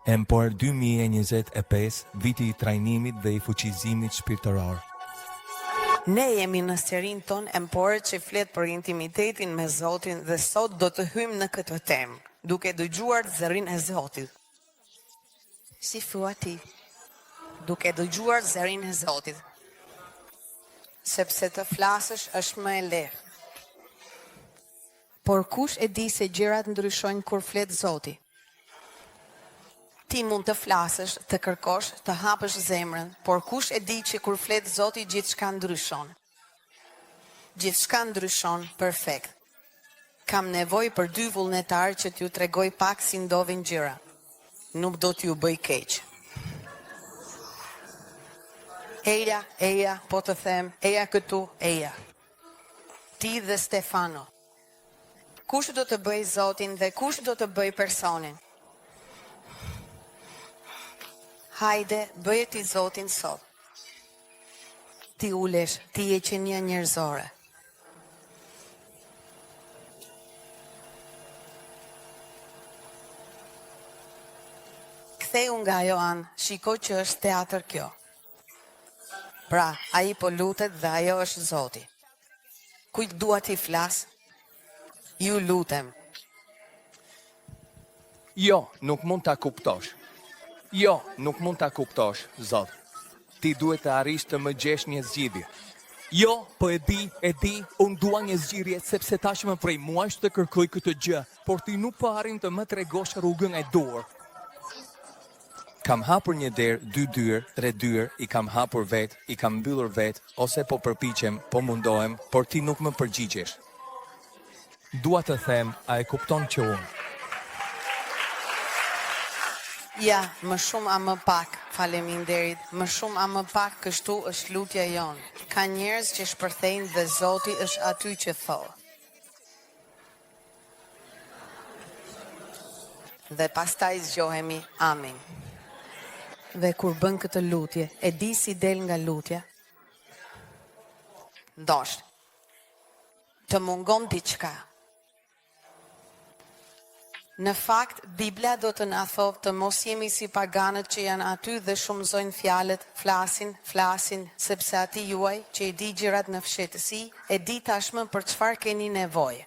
Empor 2025, viti I trajnimit dhe I fuqizimit shpirtëror. Ne jemi në serin ton Empor që flet për intimitetin me Zotin dhe sot do të hymë në këtë temë, duke dëgjuar zërin e Zotit. Si thua ti? Duke dëgjuar zërin e Zotit. Sepse të flasësh është më e lehtë. Por kush e di se gjërat ndryshojnë kur flet Zoti? Ti mund të flasësh, të kërkosh, të hapësh zemrën, por kush e di që kur flet Zoti gjithçka ndryshon? Gjithçka ndryshon perfekt. Kam nevojë për 2 vullnetarë që t'ju tregoj pak si ndodhin gjëra. Nuk do t'ju bëj keq. Eja, po të them, eja këtu, eja. Ti dhe Stefano. Kush do të bëj Zotin dhe kush do të bëj personin? Hajde, bëje ti Zotin sot. Ti ulesh, ti je qenia njerëzore. Ktheu nga ajo anë, shiko që është teatr kjo. Pra, ai po lutet dhe ajo është Zoti. Kujt dua ti flas? Ju lutem. Jo, nuk mund ta kuptosh. Jo, nuk mund ta kuptosh, Zot. Ti duhet të arrish të më gjesh një zgjidhje. Jo, po e di, unë dua një zgjidhje sepse tashmë prej muajsh të kërkoj këtë gjë, por ti nuk po arrin të më tregosh rrugën e dur. Kam hapur një derë, 2 dyrë, 3 dyrë, I kam hapur vet, I kam mbyllur vet, ose po përpiqem, po mundohem, por ti nuk më përgjigjesh. Dua të them, a e kupton që unë? Ja, më shumë a më pak, faleminderit, më shumë a më pak kështu është lutja jonë. Ka njerëz që shpërthejnë dhe Zoti është aty që thotë. Dhe pastaj zgjohemi, amin. Dhe kur bën këtë lutje, e di si del nga lutja? Ndoshta të mungon diçka. Në fakt, Biblia do të na thotë të mos jemi si paganët që janë aty dhe shumëzojnë fjalët, flasin, sepse ati juaj që I di gjërat në fshehtësi, e di tashmë për çfarë keni nevojë.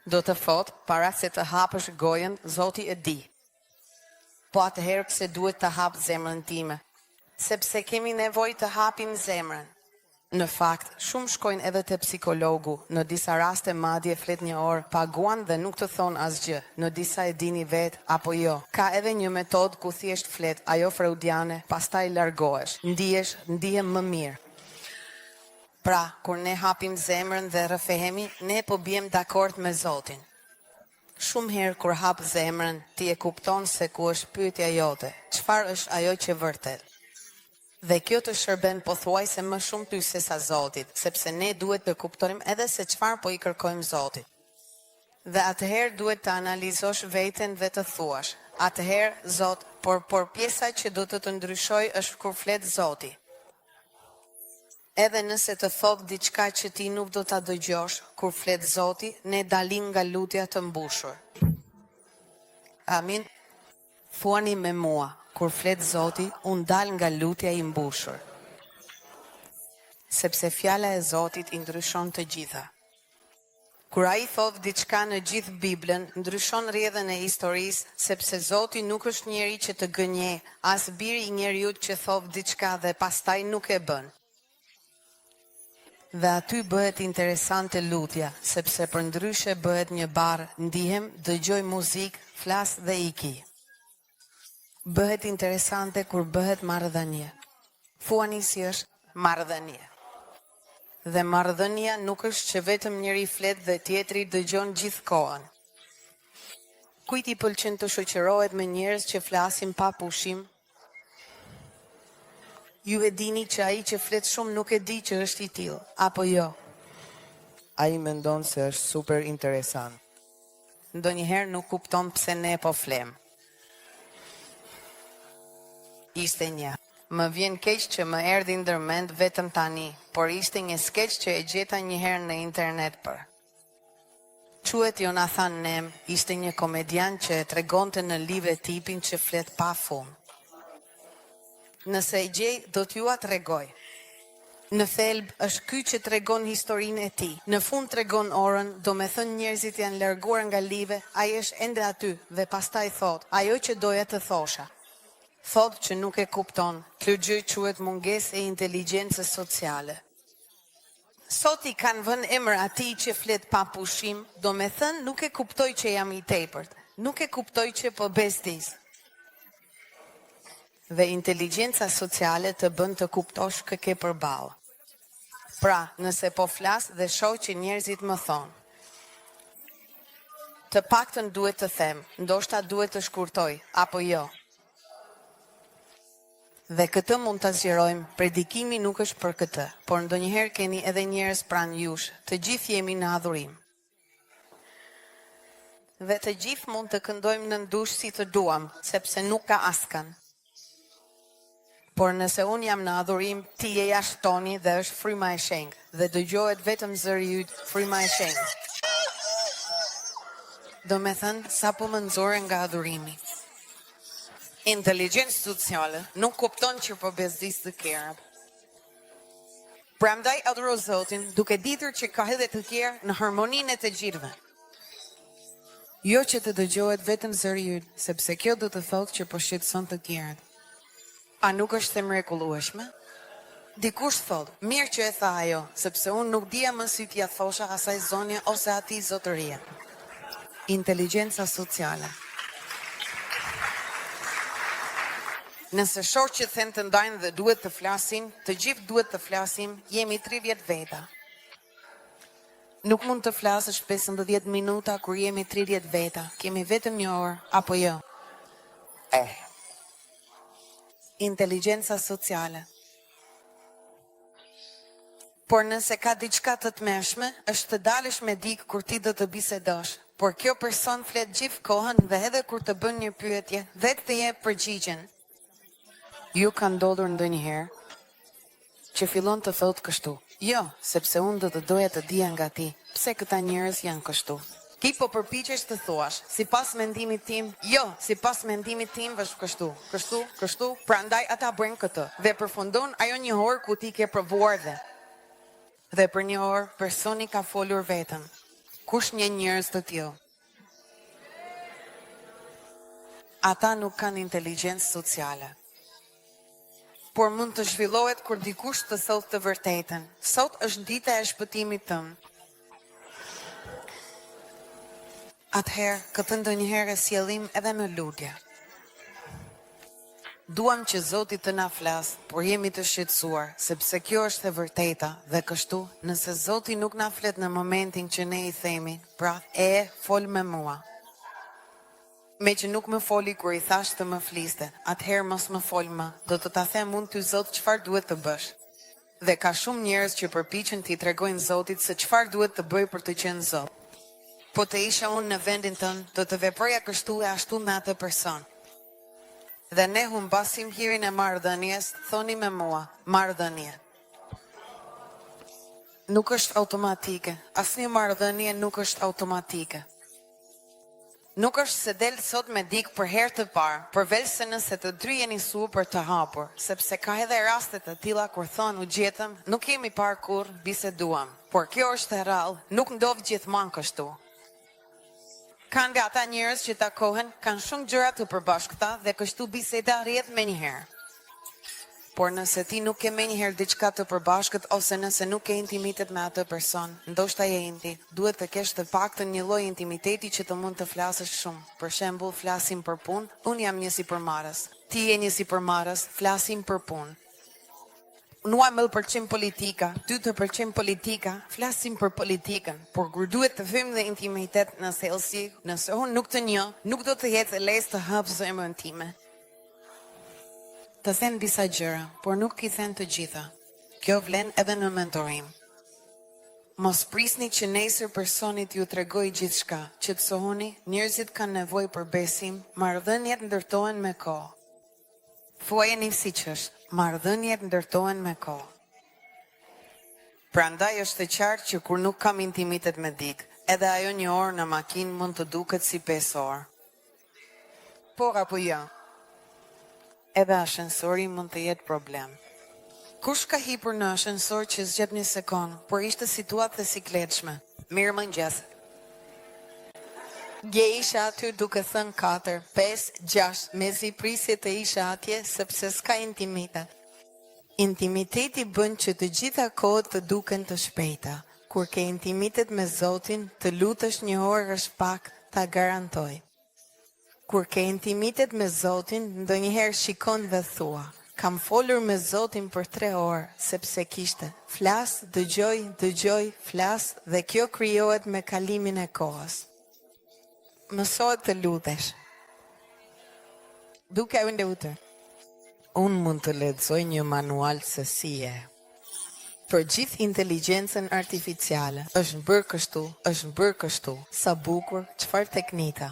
Do të thotë, para se të hapësh gojën, Zoti e di. Po atëherë pse duhet të hap zemrën time? Sepse kemi nevojë të hapim zemrën. Në fakt, shumë shkojnë edhe te psikologu, në disa raste madje flet 1 orë, paguan dhe nuk të thon asgjë, në disa e dini vet, apo jo. Ka edhe një metodë ku thjesht flet, ajo freudiane, pastaj largohesh, ndihem më mirë. Pra, kur ne hapim zemrën dhe rrëfehemi, ne po biem dakord me Zotin. Shumë herë kur hap zemrën, ti e kupton se ku është pyetja jote, çfarë është ajo që vërtet. Dhe kjo të shërben pothuajse më shumë ty se sa Zotit, sepse ne duhet të kuptojmë edhe se çfarë po I kërkojmë Zotit. Dhe atëherë duhet të analizosh veten dhe të thuash, atëherë Zot, por pjesa që do të ndryshoj është kur flet Zoti. Edhe nëse të thot diçka që ti nuk do ta dëgjosh, kur flet Zoti, ne dalim nga lutja të mbushur. Amin. Thuani me mua. Kur flet Zoti, unë dal nga lutja I mbushur. Sepse fjala e Zotit I ndryshon të gjitha. Kur ai thot diçka në gjithë Biblën, ndryshon rrjedhën e historisë, sepse Zoti nuk është njeri që të gënje, as biri I njeriut që thot diçka dhe pastaj nuk e bën. Dhe aty bëhet interesante lutja, sepse përndryshe bëhet një barë, ndihem, dëgjoj muzikë, flas dhe iki. Bëhet interesante kur bëhet marrëdhënie. Thuani si është marrëdhënie. Dhe marrëdhënia nuk është që vetëm njëri flet dhe tjetri dëgjon gjithkohën. Kujt I pëlqen të shoqërohet me njerëz që flasin pa pushim? Ju e dini që ai që flet shumë nuk e di që është I tillë, apo jo? Ai mendon se është super interesant. Ndonjëherë nuk kupton pse ne po flem. Ishte një. Më vjen keq që më erdhi ndërmend vetëm tani, por ishte një skeç që e gjeta një herë në internet për. Quhet Jonathan Nem, ishte një komedian që e tregonte në live tipin që flet pa fund. Nëse e gjej, do t'ju a tregoj. Në thelb është ky që tregon historinë e tij. Në fund tregon orën, do me thënë njerëzit janë larguar nga live, ai është ende aty dhe pastaj thot, ajo që doja të thosha. Thot që nuk e kupton, kjo gjë quhet mungesë e inteligjencës sociale. Sot i kanë vënë emër atij që flet pa pushim, do me thënë nuk e kuptoj që jam i tepërt, nuk e kuptoj që po bezdis. Dhe inteligjenca sociale të bën të kuptosh kë ke përballë. Pra, nëse po flas dhe shoh që njerëzit më thonë, të paktën duhet të them, ndoshta duhet të shkurtoj, apo jo. Dhe këtë mund të zgjerojmë, predikimi nuk është për këtë, por ndonjëherë keni edhe njerëz pranë jush, të gjithë jemi në adhurim. Dhe të gjithë mund të këndojmë në ndush si të duam, sepse nuk ka askën. Por nëse unë jam në adhurim, ti je jashtë toni dhe është fryma e shenjtë, dhe dëgjohet vetëm zëri yt, fryma e shenjtë. Do me thënë, sa po më nxorë nga adhurimi. Inteligjencë sociale nuk kupton që po bezdis të tjerat. Prandaj adhuro Zotin, duke ditur që ka edhe të tjerë në harmoninë e të gjithëve. Jo që të dëgjohet vetëm zëri yt, sepse kjo do të thotë që po shqetëson të tjerët. A nuk është e mrekullueshme? Dikush thot, mirë që e tha ajo, sepse unë nuk dija më si t'ja thosha asaj zonje ose atij zotëria. Inteligjenca sociale. Nëse shoh që thënë të ndajnë dhe duhet të flasin, të gjithë duhet të flasim, jemi 30 veta. Nuk mund të flasësh 15 minuta kur jemi 30 veta, kemi vetëm një orë, apo jo? Inteligjenca sociale. Por nëse ka diçka të tmerrshme, është të dalësh me dikë kur ti do të bisedosh, por kjo person flet gjithë kohën dhe edhe kur të bën një pyetje, vetë të jep përgjigjen. Ju ka ndodhur ndonjëherë që fillon të thotë kështu. Jo, sepse unë do të doja të dija nga ti, pse këta njerëz janë kështu. Ti po përpiqesh të thuash, sipas mendimit tim, jo, sipas mendimit tim është kështu, prandaj ata bëjnë këtë. Dhe përfundon ajo një orë ku ti ke provuar dhe për një orë personi ka folur vetëm. Kush një njerëz të tillë? Ata nuk kanë inteligjencë sociale. Por mund të zhvillohet kur dikush të thotë të vërtetën. Sot është dita e shpëtimit tëm. Atëherë, këtë ndonjëherë sjellim edhe në lutje. Duam që Zoti të na flas, por jemi të shqetësuar, sepse kjo është e vërteta dhe kështu, nëse Zoti nuk na flet në momentin që ne i themi, pra, fol me mua. Me që nuk më foli kur i thash të më fliste, atëherë mos më fol më, do të ta them unë ty Zot çfarë duhet të bësh. Dhe ka shumë njerëz që përpiqen t'i tregojnë Zotit se çfarë duhet të bëj për të qenë Zot. Po të isha unë në vendin tënd, do të veproja kështu e ashtu me atë person. Dhe ne humbasim hirin e marrëdhënies, thoni me mua, marrëdhënie. Nuk është automatike, asnjë marrëdhënie nuk është automatike. Nuk është se del sot me dikë për herë të parë, përveç se nëse të dy jeni su për të hapur, sepse ka edhe raste të tilla kur thonë u gjetëm, nuk kemi parë kurrë, biseduam. Por kjo është e rrallë, nuk ndodh gjithmonë kështu. Kanë nga ata njerëz që takohen, kanë shumë gjëra të përbashkëta dhe kështu biseda rrjedh menjëherë. Por nëse ti nuk ke menjëherë diçka të përbashkët ose nëse nuk ke intimitet me atë person, ndoshta je inti, duhet të kesh të paktën një lloj intimiteti që të mund të flasësh shumë. Për shembull, flasim për punë, unë jam një sipërmarrës, ti je një sipërmarrës, flasim për punë. Mua më pëlqen politika, ty të pëlqen politika, flasim për politikën, por kur duhet të vim dhe intimitet në thellësi, nëse unë nuk të njoh, nuk do të jetë e lehtë të hap zemrën time. Të them disa gjëra, por nuk i them të gjitha. Kjo vlen edhe në mentorim. Mos prisni që nesër personit ju tregoj gjithçka, qetësohuni, njerëzit kanë nevojë për besim, marrëdhëniet ndërtohen me kohë. Thuajeni siç është, marrëdhëniet ndërtohen me kohë. Prandaj është e qartë që kur nuk kam intimitet me dikë, Edhe ajo një orë në makinë mund të duket si 5 orë. Por apo jo? Edhe ashensori mund të jetë problem. Kush ka hipur në ashensor që zgjet një sekond, por ishte situatë e sikletshme. Mirë mëngjes. Gje isha aty duke thënë 4, 5, 6, mezi prisje të isha atje sepse s'ka intimitet. Intimiteti bën që të gjitha kohët të duken të shpejta. Kur ke intimitet me Zotin, të lutesh një orë është pak, ta garantoj. Kur ke intimitet me Zotin, ndonjëherë shikon dhe thua, kam folur me Zotin për 3 orë, sepse kishte flas, dëgjoj, flas, dhe kjo krijohet me kalimin e kohës. Mësohet të lutesh. Duke u lutur. Unë mund të lexoj një manual se si e. Për gjithë inteligjencën artificiale, është bërë kështu, sa bukur, çfarë teknika.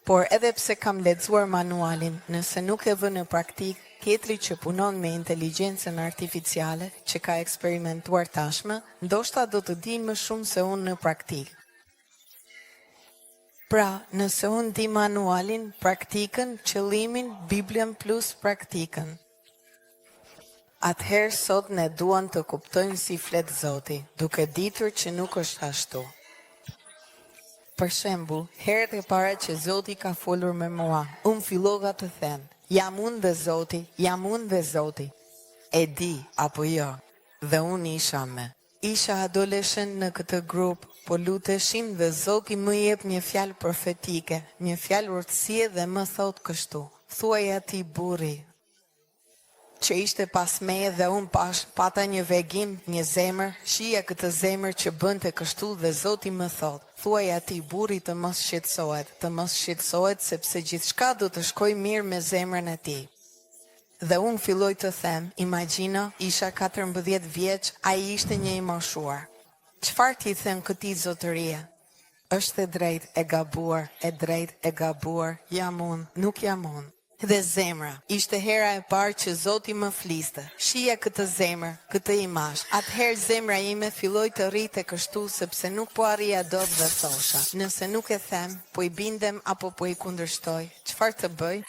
Por edhe pse kam lexuar manualin, nëse nuk e vë në praktik, tjetri që punon me inteligjencën artificiale, që ka eksperimentuar tashmë, ndoshta do të di më shumë se unë në praktik. Pra, nëse unë di manualin, praktikën, qëllimin, Biblian plus praktikën. Atëherë sot ne duan të kuptojnë si flet Zoti, duke ditur që nuk është ashtu. Për shembull, herët e para që Zoti ka folur me mua, unë fillova të them, jam unë dhe Zoti. E di, apo jo, dhe unë isha me. Isha adoleshent në këtë grup, po luteshim dhe Zoti më jep një fjalë profetike, një fjalë urtësie dhe më thot kështu, thuaj atij burri, që ishte pas meje dhe unë pata një vegim, një zemër, shija këtë zemër që bënte kështu dhe Zoti më thot, thuaj atij burri të mos shqetësohet sepse gjithçka do të shkojë mirë me zemrën e tij. Dhe unë filloj të them, imagjino, isha 14 vjeç, ai ishte një i moshuar. Çfarë ti them këtij zotërie? Është e drejtë, e gabuar, jam unë, nuk jam unë. Dhe zemra, ishte hera e parë që Zoti më fliste. Shija këtë zemër, këtë imazh. Atëherë zemra ime filloi të rrite kështu sepse nuk po arrija dot dhe thosha. Nëse nuk e them, po i bindem apo po i kundërshtoj. Çfarë të bëj?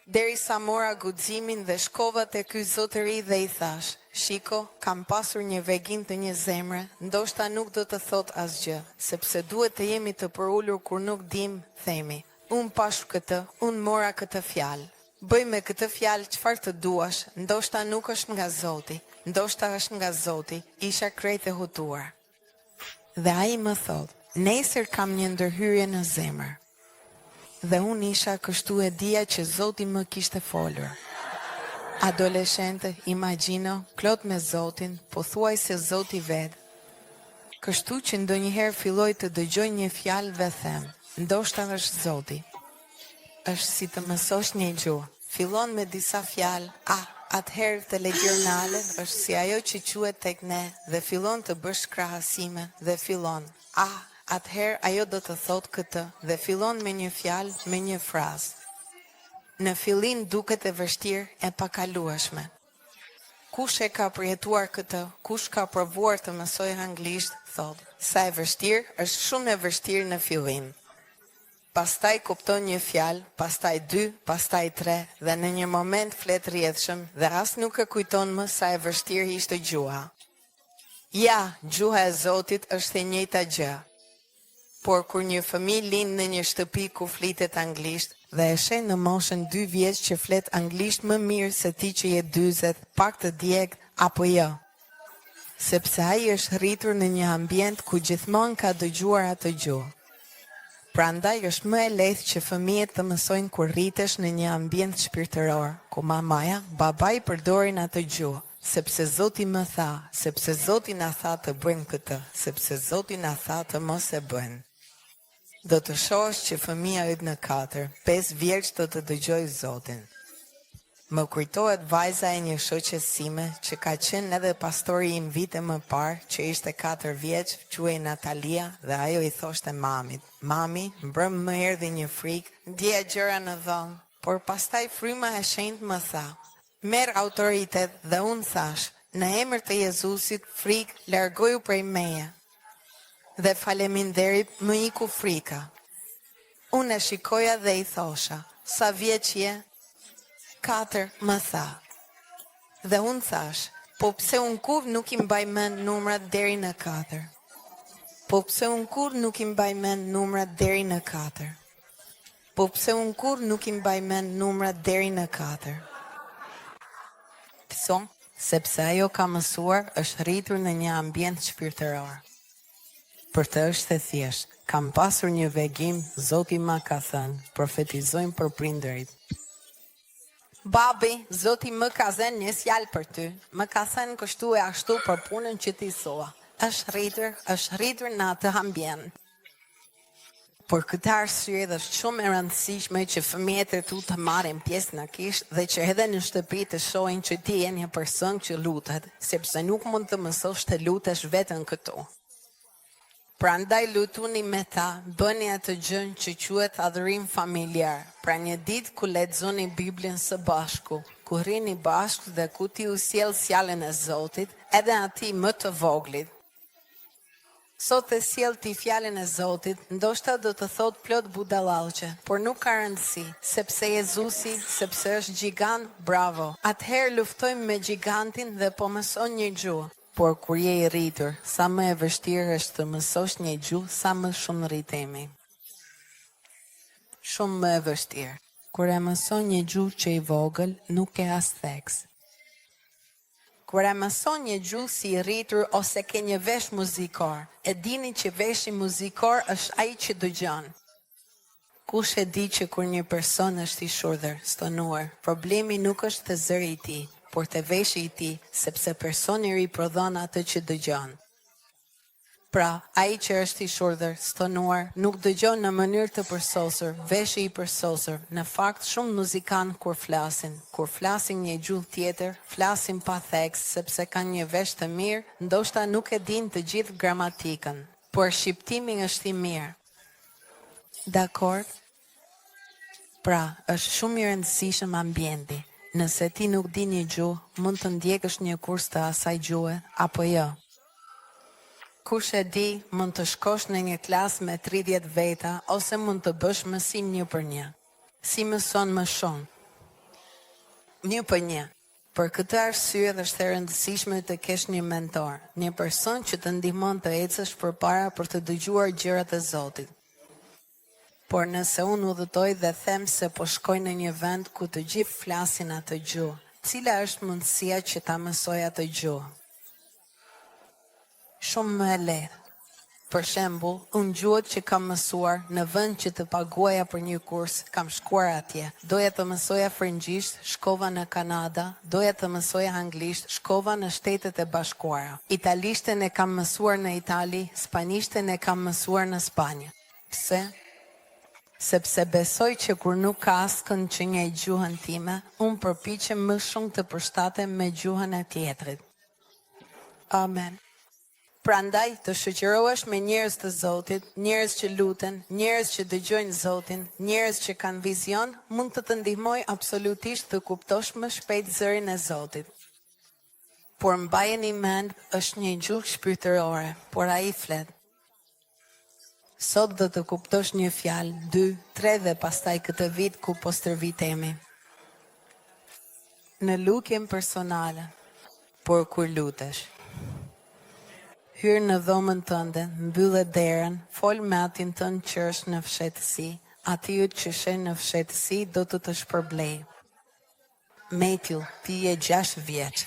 Derisa mora guximin dhe shkova te ky zotëri dhe i thash, shiko, kam pasur një vegim të një zemre, ndoshta nuk do të thot asgjë, sepse duhet të jemi të përulur kur nuk dim, themi. Unë pashu këtë, unë mora këtë fjalë. Bëj me këtë fjalë çfarë të duash, ndoshta nuk është nga Zoti, ndoshta është nga Zoti, isha krejt e hutuar. Dhe ai më thot, nesër kam një ndërhyrje në zemër. Dhe unë isha kështu e dija që Zoti më kishte folur. Adoleshente, imagjino, plot me Zotin, po thuaj se Zoti vet. Kështu që ndonjëherë filloj të dëgjoj një fjalë dhe them, ndoshta është Zoti. Është si të mësosh një gjuhë. Fillon me disa fjalë, atëherë telegjurnale është si ajo që quhet tek ne dhe fillon të bësh krahasime dhe fillon, atëherë ajo do të thot këtë dhe fillon me një fjalë, me një frazë. Në fillim duket e vështirë e pakalueshme. Kush e ka përjetuar këtë, kush ka provuar të mësojë anglisht, thot, sa e vështirë, është shumë e vështirë në fillim. Pastaj kupton një fjalë, pastaj 2, pastaj 3, dhe në një moment flet rrjedhshëm dhe as nuk e kujton më sa e vështirë ishte gjuha. Ja, gjuha e Zotit është e njëjta gjë. Por kur një fëmijë lind në një shtëpi ku flitet anglisht dhe e sheh në moshën 2 vjeç që flet anglisht më mirë se ti që je 40, pak të djegë apo jo. Sepse ai është rritur në një ambient ku gjithmonë ka dëgjuar atë gjuhë. Prandaj është më e lehtë që fëmijët të mësojnë kur rritesh në një ambient shpirtëror, ku mamaja, babai përdorin atë gjuhë, sepse Zoti më tha, sepse Zoti na tha të bëjmë këtë, sepse Zoti na tha të mos e bëjmë. Do të shohësh që fëmia yt në 4, 5 vjeç do të dëgjoj Zotin. Më kujtohet vajza e një shoqes sime që ka qenë edhe pastori im vite më parë, që ishte 4 vjeç, quhej Natalia, dhe ajo i thoshte mamit, mami, mbrëm më erdhi një frikë, ndjeja gjëra në dhomë, por pastaj fryma e shenjtë më tha, merr autoritet dhe unë thash, në emër të Jezusit, frikë, largoju prej meje. Dhe faleminderit më iku frika. Unë e shikoja dhe i thosha, sa vjeç je? 4, më tha. Dhe unë thash, po pse unë kur nuk i mbaj mend numrat deri në 4? Po pse unë kur nuk i mbaj mend numrat deri në 4? Po pse unë kur nuk i mbaj mend numrat deri në 4? Pse? Sepse ajo ka mësuar është rritur në një ambient shpirtëror. Për të është e thjesht, kam pasur një vegim, Zoti ma ka thënë, profetizojmë për prindërit. Babi, Zoti më ka thënë një fjalë për ty, më ka thënë kështu e ashtu për punën që ti thua. Është rritur në atë ambient. Por këtë arsye dhe është shumë e rëndësishme që fëmijët e tu të marrin pjesë në kish dhe që edhe në shtëpi të shohin që ti je një person që lutet, sepse nuk mund të mësosh të lutesh vetëm këtu. Prandaj lutuni me ta, bëni atë gjën që quhet adhurim familjar. Pra një ditë ku lexoni Biblën së bashku, ku rrini bashkë dhe ku ti u sjell fjalën e Zotit, edhe atij më të voglit. Sot e sjell ti fjalën e Zotit, ndoshta do të thot plot budallallçe, por nuk ka rëndësi, sepse Jezusi, sepse është gjigant, bravo. Atëherë luftojmë me gigantin dhe po mëson një gjuhë. Por kur je i rritur, sa më e vështirë është të mësosh një gjuhë, sa më shumë rritemi. Shumë më e vështirë. Kur e mëson një gjuhë që i vogël, nuk e as theks. Kur e mëson një gjuhë si i rritur ose ke një vesh muzikor, e dini që veshi muzikor është ai që dëgjon. Kush e di që kur një person është i shurdhër, stonuar, problemi nuk është te zëri i tij, por te veshi i tij, sepse personi riprodhon atë që dëgjon. Pra, ai që është i shurdhër, stonuar, nuk dëgjon në mënyrë të përsosur, veshi i përsosur. Në fakt, shumë muzikantë kur flasin një gjuhë tjetër, flasin pa theks, sepse kanë një vesh të mirë, ndoshta nuk e din të gjithë gramatikën, por shqiptimi është i mirë. Dakord? Pra, është shumë i rëndësishëm ambienti. Nëse ti nuk di një gjuhë, mund të ndjekësh një kurs të asaj gjuhë, apo jo. Kush e di, mund të shkosh në një klasë me 30 veta, ose mund të bësh mësim 1-për-1. Si mëson më shumë? 1-për-1. Për këtë arsye është e rëndësishme të kesh një mentor, një person që të ndihmon të ecësh përpara për të dëgjuar gjërat e Zotit. Por nëse unë udhëtoj dhe them se po shkoj në një vend ku të gjithë flasin atë gjuhë, cila është mundësia që ta mësoj atë gjuhë? Shumë më e lehtë. Për shembull, unë gjuhët që kam mësuar në vend që të paguaja për një kurs, kam shkuar atje. Doja të mësoja frëngjisht, shkova në Kanada, doja të mësoja anglisht, shkova në Shtetet e Bashkuara. Italishten e kam mësuar në Itali, spanishten e kam mësuar në Spanjë. Pse? Sepse besoj që kur nuk ka askën që njeh gjuhën time, unë përpiqem më shumë të përshtatem me gjuhën e tjetrit. Amen. Prandaj të shoqërohesh me njerëz të Zotit, njerëz që luten, njerëz që dëgjojnë Zotin, njerëz që kanë vizion, mund të ndihmojë absolutisht të kuptosh më shpejt zërin e Zotit. Por mbajeni mend, është një gjuhë shpirtërore, por ai flet. Sot do të kuptosh një fjalë, 2, 3 dhe pastaj këtë vit ku po stërvitemi. Në lutjen personale, por kur lutesh. Hyr në dhomën tënde, mbyllë derën, fol me atin tënd që është në fshehtësi, ati që shen në fshehtësi do të shpërblej. Matthew, ti je 6 vjeç.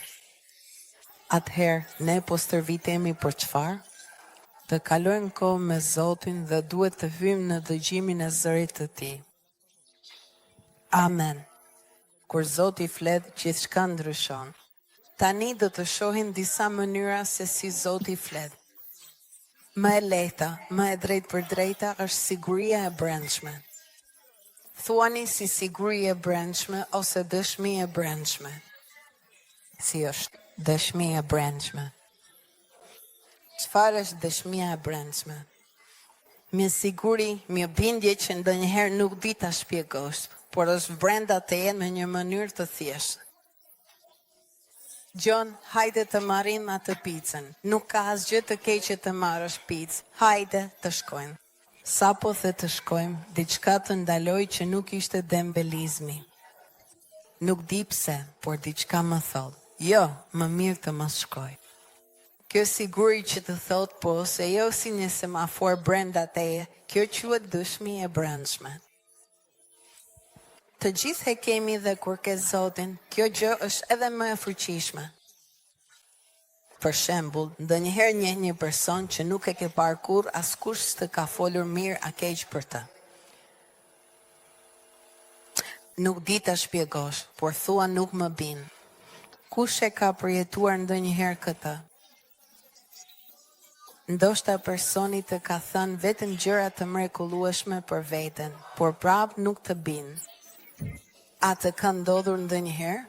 Atëherë, ne po stërvitemi për çfarë? Të kalojmë kohë me Zotin dhe duhet të hyjmë në dëgjimin e zërit të Tij. Amen. Kur Zoti flet, gjithçka ndryshon. Tani do të shohim disa mënyra se si Zoti flet. Më e lehta, më e drejtë për drejta është siguria e brendshme. Thuani si siguri e brendshme ose dëshmi e brendshme. Si është dëshmi e brendshme? Çfarë është dëshmia e brendshme? Me siguri, me bindje që ndonjëherë nuk di ta shpjegosh, por është brenda teje në një mënyrë të thjeshtë. John, hajde të marrim atë picën. Nuk ka asgjë të keqe të marrësh picë. Hajde të shkojmë. Sa po the të shkojmë, diçka të ndaloj që nuk ishte dembelizmi. Nuk di pse, por diçka më thot. Jo, më mirë të mos shkoj. Kjo siguri që të thot po, se jo si një semafor brenda teje, kjo quhet dëshmi e brendshme. Të gjithë e kemi dhe kur ke Zotin, kjo gjë është edhe më e fuqishme. Për shembull, ndonjëherë njeh një person që nuk e ke parë kurrë, askush s'të ka folur mirë a keq për të. Nuk di ta shpjegosh, por thua nuk më bin. Kush e ka përjetuar ndonjëherë këtë? Ndoshta personi të ka thënë vetëm gjëra të mrekullueshme për veten, por prap nuk të bin. A të ka ndodhur ndonjëherë?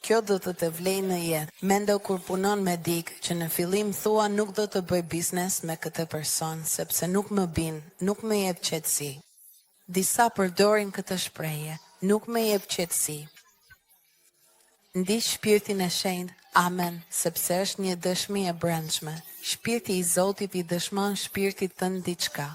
Kjo do të vlej në jetë. Mendo kur punon me dikë që në fillim thua nuk do të bëj biznes me këtë person, sepse nuk më bin, nuk më jep qetësi. Disa përdorin këtë shprehje, nuk më jep qetësi. Ndiq shpirtin e shenjtë, amen, sepse është një dëshmi e brendshme. Shpirti i Zotit i dëshmon shpirtit tënd diçka.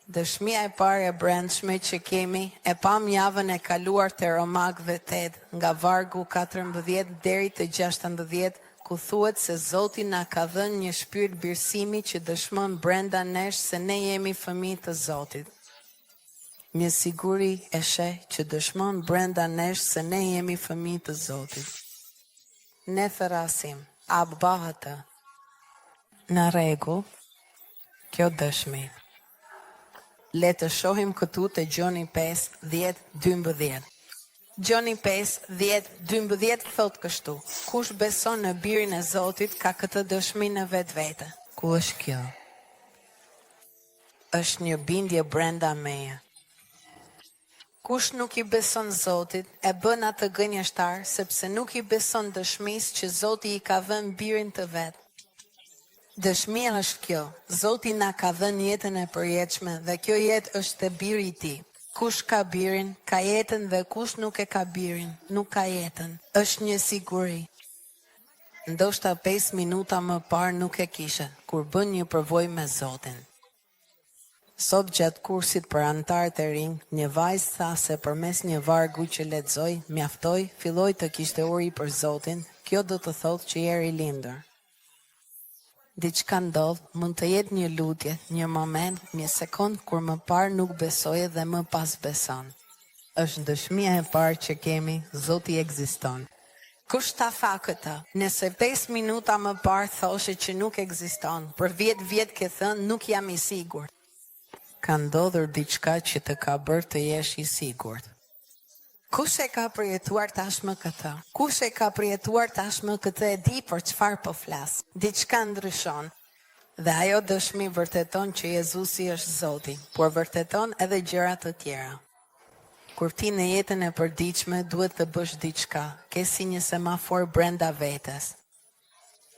Dëshmia e parë e brendshme që kemi e pam javën e kaluar te Romakëve 8, nga vargu 14 deri te 16, ku thuhet se Zoti na ka dhënë një shpirt birësimi që dëshmon brenda nesh se ne jemi fëmijë të Zotit. Një siguri e sheh që dëshmon brenda nesh se ne jemi fëmijë të Zotit. Ne therasim, a bëhet? Në rregull, kjo dëshmi. Le të shohim këtu te Gjoni 5, 10, 12. Gjoni 5, 10, 12 thot kështu. Kush beson në birin e Zotit ka këtë dëshmi në vetvete. Ku është kjo? Është një bindje brenda meje. Kush nuk i beson Zotit e bën atë gënjeshtar, sepse nuk i beson dëshmisë që Zoti i ka dhënë birin të vet. Dëshmia është kjo, Zoti na ka dhënë jetën e përjetshme dhe kjo jetë është te biri i tij. Kush ka birin, ka jetën dhe kush nuk e ka birin, nuk ka jetën. Është një siguri. Ndoshta 5 minuta më parë nuk e kishe, kur bën një përvojë me Zotin. Sot gjatë kursit për anëtarët e rinj, një vajzë tha se përmes një vargu që lexoi, mjaftoi, filloi të kishte uri për Zotin, kjo do të thotë që je i lindur. Diçka ndodh, mund të jetë një lutje, një moment, një sekond kur më parë nuk besoje dhe më pas beson. Është dëshmia e parë që kemi, Zoti ekziston. Kush ta tha këtë? Nëse 5 minuta më parë thoshe që nuk ekziston, për 10 vjet ke thënë nuk jam i sigurt. Ka ndodhur diçka që të ka bërë të jesh i sigurt. Kush e ka përjetuar tashmë këtë? Kush e ka përjetuar tashmë këtë e di për çfarë po flas? Diçka ndryshon. Dhe ajo dëshmi vërteton që Jezusi është Zoti, por vërteton edhe gjëra të tjera. Kur ti në jetën e përditshme duhet të bësh diçka, ke si një semafor brenda vetes.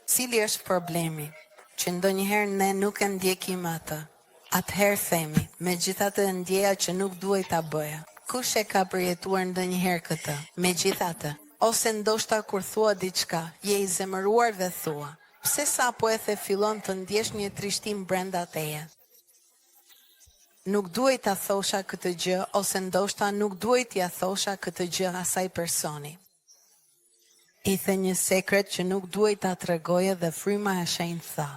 Cili është problemi? Që ndonjëherë ne nuk e ndjekim atë. Atëherë themi, megjithatë ndjeja që nuk duhet ta bëja. Kush e ka përjetuar ndonjëherë këtë? Megjithatë, ose ndoshta kur thua diçka, je i zemëruar dhe thua, pse sapo e the fillon të ndjesh një trishtim brenda teje? Nuk duhet ta thosha këtë gjë, ose ndoshta nuk duhet t'ia thosha këtë gjë asaj personi. I the një sekret që nuk duhet ta tregoje dhe fryma e shenjtë tha.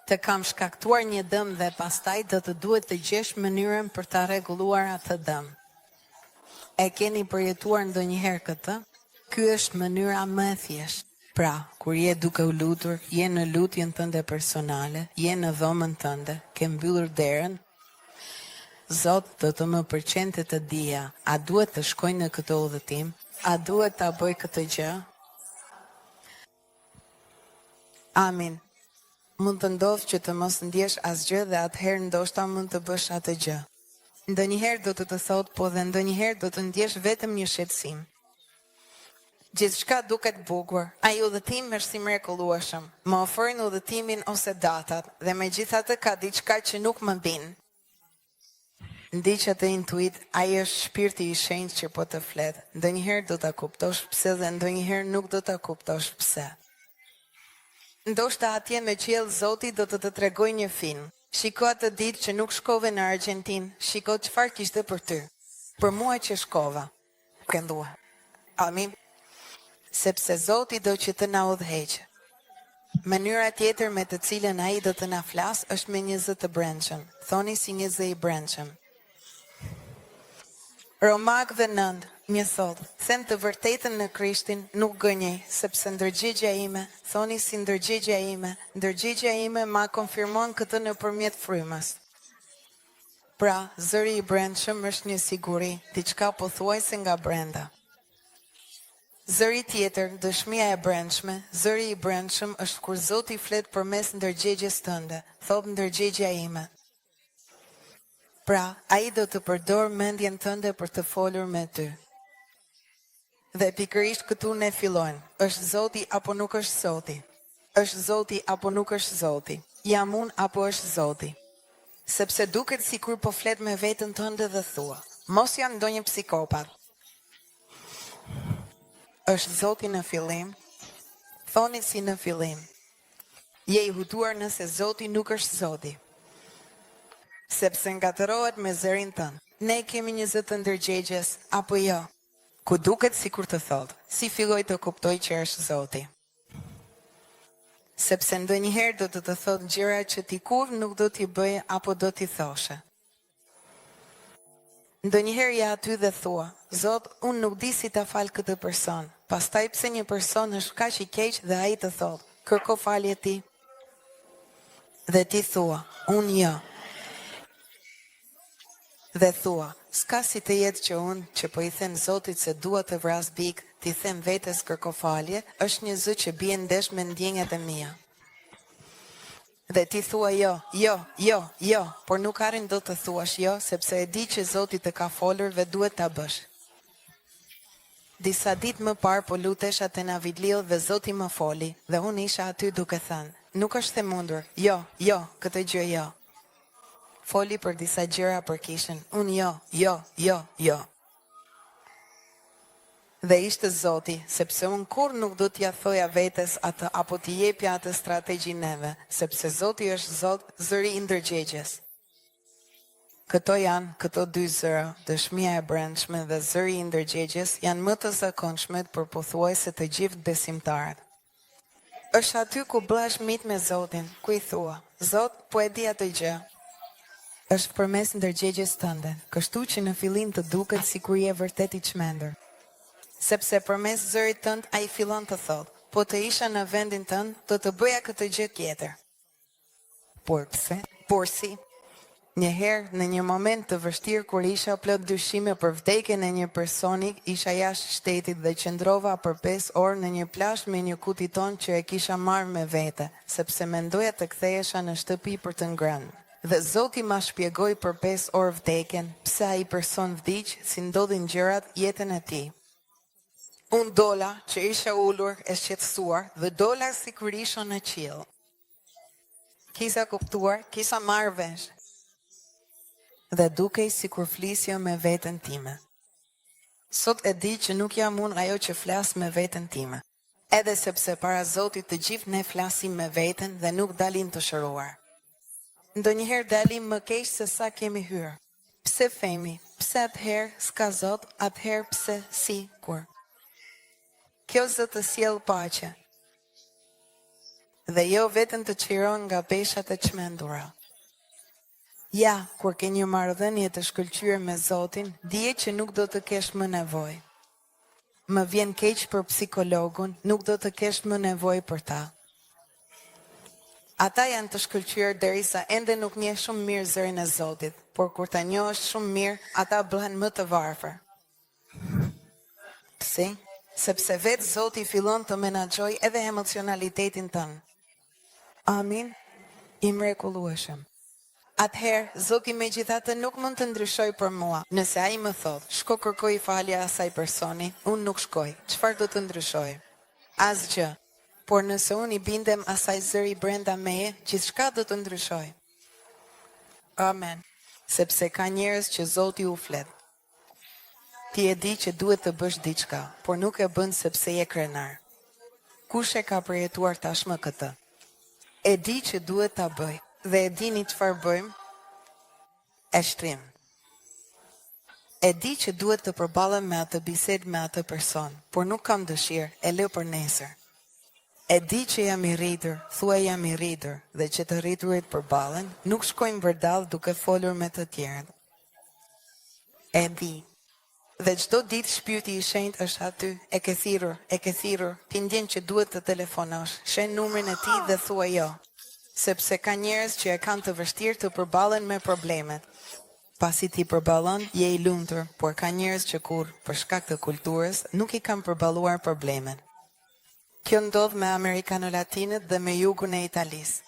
Të kam shkaktuar një dëm dhe pastaj do të duhet të gjesh mënyrën për ta rregulluar atë dëm. E keni përjetuar ndonjëherë këtë? Ky është mënyra më e thjeshtë. Pra, kur je duke u lutur, je në lutjen tënde personale, je në dhomën tënde, ke mbyllur derën. Zot, do të më pëlqente të dija, a duhet të shkoj në këtë udhëtim? A duhet ta bëj këtë gjë? Amin. Mund të ndodhë që të mos ndjesh asgjë dhe atëherë ndoshta mund të bësh atë gjë. Ndonjëherë do të thotë po dhe ndonjëherë do të ndjesh vetëm një shqetësim. Gjithçka duket bukur, ai udhëtim është i mrekullueshëm. Më ofrojnë udhëtimin ose datat dhe megjithatë ka diçka që nuk më bin. Ndi që të intuit, ai është shpirti i shenjtë që po të flet. Ndonjëherë do ta kuptosh pse dhe ndonjëherë nuk do ta kuptosh pse. Ndoshta atje me qiell Zoti do të tregoj një film. Shiko atë ditë që nuk shkove në Argentinë, shiko çfarë kishte për ty. Për mua që shkova. Këndua. Amin. Sepse Zoti do që të na udhëheqë. Mënyra tjetër me të cilën ai do të na flas është me një zë të brendshëm. Thoni si një zë i brendshëm. Romakëve 9, një thot, them të vërtetën në Krishtin, nuk gënjej, sepse ndërgjigja ime ma konfirmon këtë nëpërmjet frymës. Pra, zëri i brendshëm është një siguri, diçka pothuajse nga brenda. Zëri tjetër, dëshmia e brendshme, zëri i brendshëm është kur Zoti flet përmes ndërgjegjes tënde, thot ndërgjegja ime. Pra, ai do të përdor mendjen tënde për të folur me ty. Dhe pikërisht këtu ne fillojmë. Është Zoti apo nuk është Zoti? Është Zoti apo nuk është Zoti? Jam unë apo është Zoti? Sepse duket sikur po flet me veten tënde dhe thua, mos jam ndonjë psikopat. Është Zoti në fillim? Thoni si në fillim. Je i hutuar nëse Zoti nuk është Zoti. Sepse ngatërohet me zërin tënd. Ne kemi një zë të ndërgjegjes apo jo? Ku duket sikur të thotë, si filloj të kuptoj që është Zoti. Sepse ndonjëherë do të thotë gjëra që ti kur nuk do t'i bëje apo do t'i thoshe. Ndonjëherë ja aty dhe thua, Zot, unë nuk di si ta fal këtë person. Pastaj pse një person është kaq i keq dhe ai të thotë, kërko falje ti. Dhe ti thua, unë jo. Dhe thua, s'ka si të jetë që unë që po i them Zotit se dua të vras bik, ti them vetes kërko falje, është një zë që bie ndesh me ndjenjat e mia. Dhe ti thua jo, por nuk arrin do të thuash jo, sepse e di që Zoti të ka folur dhe duhet ta bësh. Disa ditë më parë po lutesha te Navidlio dhe Zoti më foli, dhe unë isha aty duke thënë, nuk është e mundur, jo, këtë gjë jo. Foli për disa gjëra për kishën, unë jo. Dhe ishte Zoti, sepse unë kur nuk do t'ja thoja vetes atë apo t'i jepja atë strategji neve, sepse Zoti është Zot, zëri i ndërgjegjes. Këto dy zëra, dëshmia e brendshme dhe zëri i ndërgjegjes, janë më të zakonshmet për pothuajse të gjithë besimtarët. Është aty ku bëhesh mit me Zotin, ku i thua, Zot, po e di atë gjë. Është përmes ndërgjegjes tënde, kështu që në fillim të duket sikur je vërtet i çmendur. Sepse përmes zërit tënd ai fillon të thotë, po të isha në vendin tënd, do të bëja këtë gjë tjetër. Por pse? Por si? Një herë në një moment të vështirë kur isha plot dyshime për vdekjen e një personi, isha jashtë shtetit dhe qëndrova për 5 orë në një plazh me një kutiton që e kisha marrë me vete, sepse mendoja të kthehesha në shtëpi për të ngrënë. Dhe Zoti ma shpjegoi për 5 orë vdekjen, pse ai person vdiq, si ndodhin gjërat jetën e tij. Unë dola që isha ulur e shqetësuar dhe dola sikur isha në qiell. Kisa kuptuar, kisa marrë vesh. Dhe dukej sikur flisja me veten time. Sot e di që nuk jam unë ajo që flas me veten time. Edhe sepse para Zotit të gjithë ne flasim me veten dhe nuk dalim të shëruar. Ndonjëherë dalim më keq se sa kemi hyrë. Pse themi, pse atëherë s'ka Zot, atëherë pse si kur. Kjo zë të sjell paqe. Dhe jo vetëm të çliron nga peshat e çmendura. Ja, kur ke një marrëdhënie të shkëlqyer me Zotin, dije që nuk do të kesh më nevojë. Më vjen keq për psikologun, nuk do të kesh më nevojë për ta. Ata janë të shkëlqyer derisa ende nuk njeh shumë mirë zërin e Zotit, por kur ta njohësh shumë mirë, ata bëhen më të varfër. Pse? Sepse vetë Zoti fillon të menaxhojë edhe emocionalitetin tënd. Amin. I mrekullueshëm. Atëherë, Zoti megjithatë nuk mund të ndryshojë për mua. Nëse ai më thotë, shko kërkoj falje asaj personi, unë nuk shkoj. Çfarë do të ndryshojë? Asgjë. Por nëse unë i bindem asaj zëri brenda meje, gjithçka do të ndryshojë. Amen. sepse ka njerëz që Zoti u flet. Ti e di që duhet të bësh diçka, por nuk e bën sepse je krenar. Kush e ka përjetuar tashmë këtë? E di që duhet ta bëj dhe e dini çfarë bëjmë? E shtrim. E di që duhet të përballem me atë bisedë me atë person, por nuk kam dëshirë, e lë për nesër. E di që jam i rritur, thuaj jam i rritur, dhe që të rriturit përballen, nuk shkojnë vërdall duke folur me të tjerët. E di. Dhe çdo ditë shpirti i shenjtë është aty, e ke thirrur, ti ndjen që duhet të telefonosh, shen numrin e tij dhe thuaj jo, sepse ka njerëz që e kanë të vështirë të përballen me problemet. Pasi ti përballon, je i lumtur, por ka njerëz që kur, për shkak të kulturës, nuk i kanë përballuar problemet. Kjo ndodh me Amerikano-Latinët dhe me jugun e Italisë.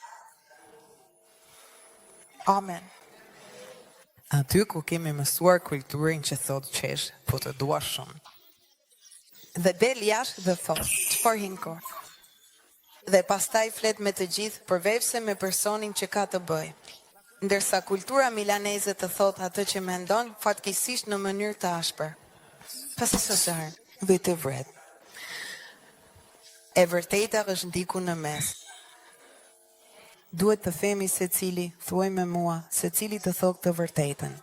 Amen. Aty ku kemi mësuar kulturën që thot qesh, po të dua shumë. Dhe del jashtë dhe thot, çfarë hinko? Dhe pastaj flet me të gjithë përveçse me personin që ka të bëjë. Ndërsa kultura milaneze të thot atë që mendon, fatkeqësisht në mënyrë të ashpër. Pasi sosar, dhe të vret. E vërteta është ndiku në mes. Duhet të themi secili, thuaj me mua, secili të thot të vërtetën.